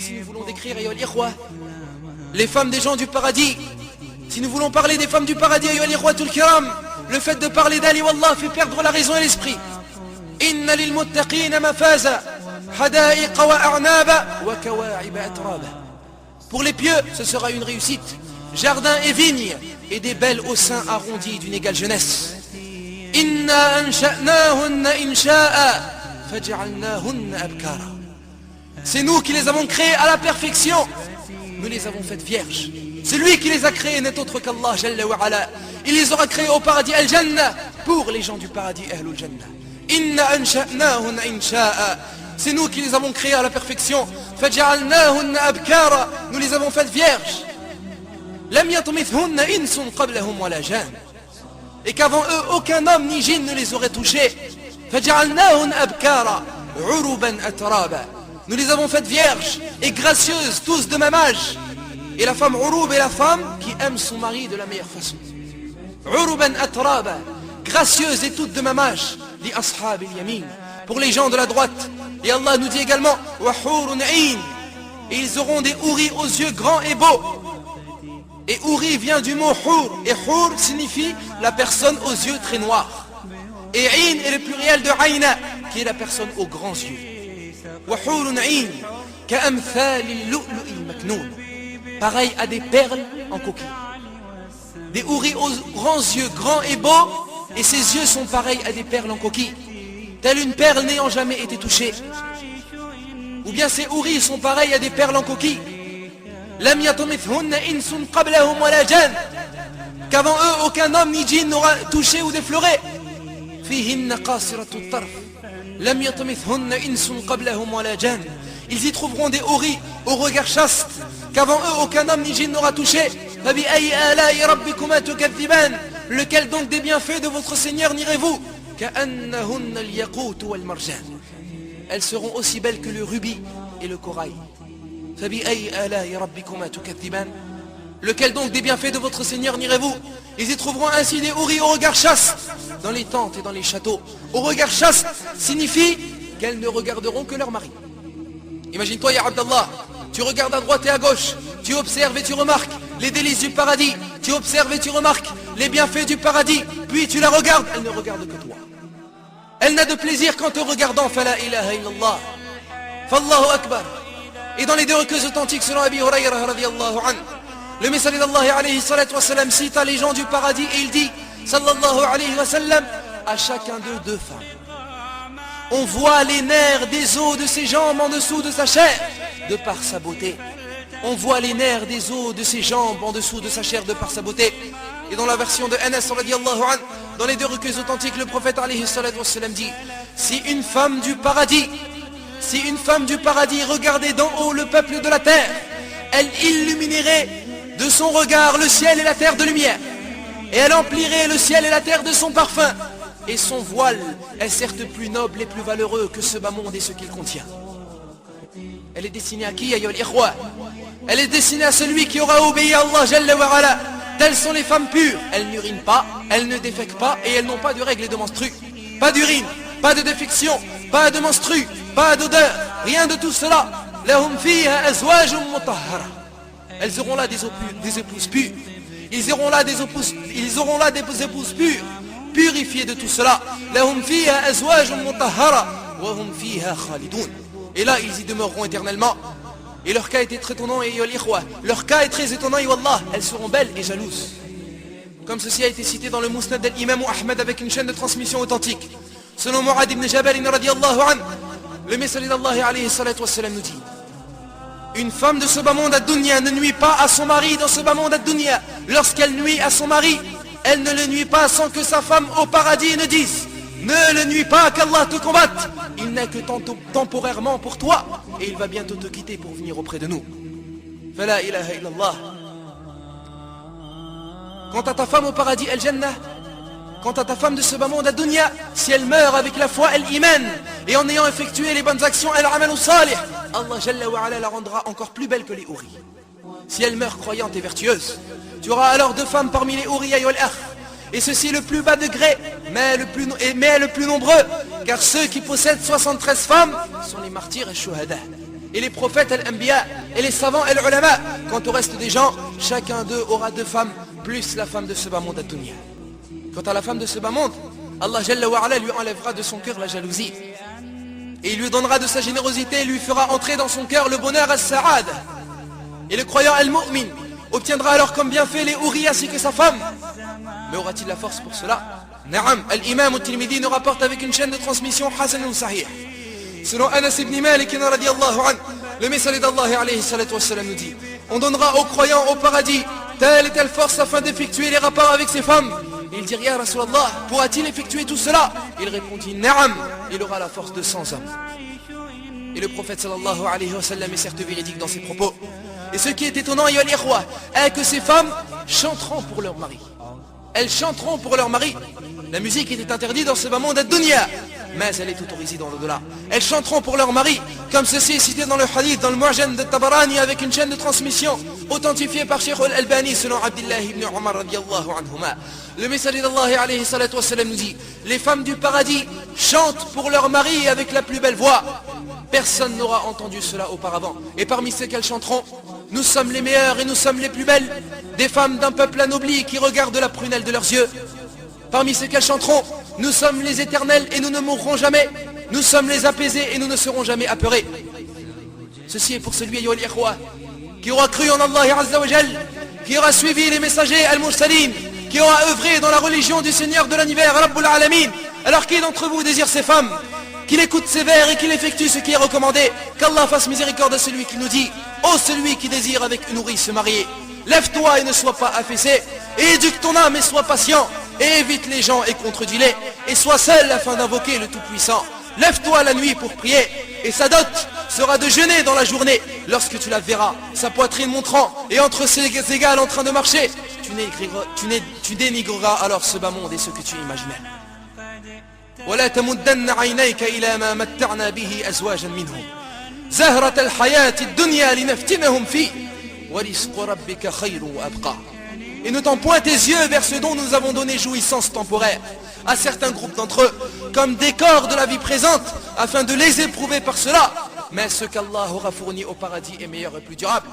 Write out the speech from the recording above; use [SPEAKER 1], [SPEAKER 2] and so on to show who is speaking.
[SPEAKER 1] si nous voulons décrire les femmes des gens du paradis, si nous voulons parler des femmes du paradis, le fait de parler d'Ali Wallah fait perdre la raison et l'esprit. Inna lil muttaqina mafaza, hada'iqa wa a'naba wa kawa'iba atraba. Pour les pieux, ce sera une réussite. Jardins et vignes et des belles au sein arrondis d'une égale jeunesse. Inna ansha'nahunna insha'a faj'alnahunna abkara. C'est nous qui les avons créées à la perfection. Nous les avons faites vierges. Celui qui les a créées n'est autre qu'Allah Jalla wa Ala. Il les aura créées au paradis Al-Jannah pour les gens du paradis Ahlul Jannah. Inna ansha'nahunna insha'a. C'est nous qui les avons créées à la perfection. Faj'alnahunna abkara. Nous les avons faites vierges. Lam yatmithhunna insun qablahum wala jan. Et qu'avant eux aucun homme ni djinn ne les aurait touchés. Faj'alnahunna abkara uruban atraba. Nous les avons faites vierges et gracieuses, tous de même âge. Et la femme urub est la femme qui aime son mari de la meilleure façon. Uruban atraba, gracieuse et toutes de même âge. Li ashab al-yamin, pour les gens de la droite. Et Allah nous dit également wa hurun 'ain. Et ils auront des houris aux yeux grands et beaux. Et houri vient du mot hur. Et hur signifie la personne aux yeux très noirs. Et 'ain est le pluriel de 'aina, qui est la personne aux grands yeux. وحور عين كأمثال اللؤلؤ المكنون. Pareil à des perles en coquille. Des houris aux grands yeux grands et beaux, et ses yeux sont pareils à des perles en coquille, telle une perle n'ayant jamais été touchée. Ou bien ces houris sont pareils à des perles en coquille. Lam yatumithhunna insun qablahum wala jan. Qu'avant eux aucun homme ni djinn n'aura touché ou défloré. Fihinna qasiratu tarf. Ils y trouveront des houris au regard chaste qu'avant eux aucun homme ni djinn n'aura touché. Lequel donc des bienfaits de votre Seigneur nirez-vous? Elles seront aussi belles que le rubis et le corail. Lequel donc des bienfaits de votre Seigneur nirez-vous? Ils y trouveront ainsi des houris au regard chaste dans les tentes et dans les châteaux. Au regard chaste signifie qu'elles ne regarderont que leur mari. Imagine-toi, ya Abdallah, tu regardes à droite et à gauche, tu observes et tu remarques les délices du paradis, tu observes et tu remarques les bienfaits du paradis, puis tu la regardes, elle ne regarde que toi. Elle n'a de plaisir qu'en te regardant. Fala ilaha illallah, fallahu akbar. Et dans les deux recueils authentiques selon Abi Hurayra radiyallahu anhu, le messager d'Allah alayhi salatu wa sallam cite les gens du paradis et il dit sallallahu alayhi wa sallam, à chacun d'eux deux femmes. On voit les nerfs des os de ses jambes en dessous de sa chair de par sa beauté. On voit les nerfs des os de ses jambes en dessous de sa chair de par sa beauté. Et dans la version de Anas radiyallahu anhu, dans les deux recueils authentiques, le prophète alayhi salatu wa sallam dit, si une femme du paradis regardait d'en haut le peuple de la terre, elle illuminerait de son regard le ciel et la terre de lumière, et elle emplirait le ciel et la terre de son parfum, et son voile est certes plus noble et plus valeureux que ce bas monde et ce qu'il contient. Elle est destinée à qui, ayyuhal ikhwa? Elle est destinée à celui qui aura obéi à Allah Jalla wa Ala. Telles sont les femmes pures. Elles n'urinent pas, elles ne défèquent pas, et elles n'ont pas de règles et de menstrues. Pas d'urine, pas de défection, pas de menstrues, pas d'odeur, rien de tout cela. Lahum fiha azwajun mutahhara. Elles auront là des épouses pures. Ils auront là des épouses pures, purifiées de tout cela. Lahum fiha azwajun mutahhara wa hum fiha khalidun. Et là ils y demeureront éternellement. Et leur cas était très étonnant, et leur cas est très étonnant, et wallah, elles seront belles et jalouses. Comme ceci a été cité dans le Musnad d'Imam Ahmed avec une chaîne de transmission authentique. Selon Mu'ad ibn Jabal radiyallahu anhu, le messager d'Allah alayhi salatu wassalam nous dit, une femme de ce bas monde ad-dunya ne nuit pas à son mari dans ce bas monde ad-dunya. Lorsqu'elle nuit à son mari, elle ne le nuit pas sans que sa femme au paradis ne dise, ne le nuis pas, qu'Allah te combatte. Il n'est que temporairement pour toi, et il va bientôt te quitter pour venir auprès de nous. Fala ilaha illallah. Quant à ta femme au paradis Al-Jannah, quant à ta femme de ce bas monde ad-dunya, si elle meurt avec la foi al-iman, et en ayant effectué les bonnes actions al-amal salih, Allah Jalla wa Ala la rendra encore plus belle que les houris. Si elle meurt croyante et vertueuse, tu auras alors deux femmes parmi les houris ayyuhal akh. Et ceci le plus bas degré, mais le plus nombreux, car ceux qui possèdent 73 femmes sont les martyrs et shuhada. et les prophètes al-anbiya, et les savants et les ulama. Quant au reste des gens, chacun d'eux aura 2 femmes, plus la femme de ce bas monde ad-dunya. Quant à la femme de ce bas monde, Allah Jalla wa Ala lui enlèvera de son cœur la jalousie. Et il lui donnera de sa générosité et lui fera entrer dans son cœur le bonheur as-sa'ad. Et le croyant al-mu'min obtiendra alors comme bienfait les houris ainsi que sa femme. Mais aura-t-il la force pour cela? Na'am, al-imam al-Tirmidhi nous rapporte avec une chaîne de transmission hasanun sahih. Selon Anas ibn Malik radiyallahu anhu, le messager d'Allah alayhi salatu wassalam nous dit: on donnera aux croyants au paradis telle et telle force afin d'effectuer les rapports avec ses femmes. Il dit: Ya Rasulallah, pourra-t-il effectuer tout cela? Il répondit: Na'am, il aura la force de 100 hommes. Et le prophète sallallahu alayhi wa sallam est certes véridique dans ses propos. Et ce qui est étonnant, ayyuhal ikhwa, est que ces femmes chanteront pour leur mari. Elles chanteront pour leur mari. La musique était interdite dans ce bas monde ad-dunya, mais elle est autorisée dans l'au-delà. Elles chanteront pour leur mari, comme ceci est cité dans le hadith, dans le Mu'jam de Tabarani, avec une chaîne de transmission authentifiée par Cheikh al-Albani selon Abdullah ibn Umar radiyallahu anhuma. Le messager d'Allah alayhi salatu wassalam nous dit: les femmes du paradis chantent pour leur mari avec la plus belle voix. Personne n'aura entendu cela auparavant. Et parmi ceux qu'elles chanteront, nous sommes les meilleures et nous sommes les plus belles, des femmes d'un peuple anobli qui regardent la prunelle de leurs yeux. Parmi ceux qu'elles chanteront, nous sommes les éternels et nous ne mourrons jamais. Nous sommes les apaisés et nous ne serons jamais apeurés. Ceci est pour celui, ayyuhal ikhwa, qui aura cru en Allah Azza wa Jal, qui aura suivi les messagers al-Mursalin, qui aura œuvré dans la religion du Seigneur de l'univers, Rabbul Alamin. Alors qui d'entre vous désire ces femmes, qu'il écoute ses vers et qu'il effectue ce qui est recommandé? Qu'Allah fasse miséricorde à celui qui nous dit: ô celui qui désire avec une nourrice se marier, lève-toi et ne sois pas affaissé, et éduque ton âme et sois patient, et évite les gens et contredis-les, et sois seul afin d'invoquer le Tout-Puissant. Lève-toi la nuit pour prier, et sa dot sera de jeûner dans la journée. Lorsque tu la verras, sa poitrine montrant, et entre ses égales en train de marcher, tu dénigreras alors ce bas monde et ce que tu imaginais. ولا تمدن عينيك إلى ما متعنا به أزواجا منهم زهرة الحياة الدنيا لنفتنهم فيه ورزق ربك خير وأبقى. Et ne tends point tes yeux vers ce dont nous avons donné jouissance temporaire à certains groupes d'entre eux, comme décor de la vie présente, afin de les éprouver par cela. Mais ce qu'Allah aura fourni au paradis est meilleur et plus durable.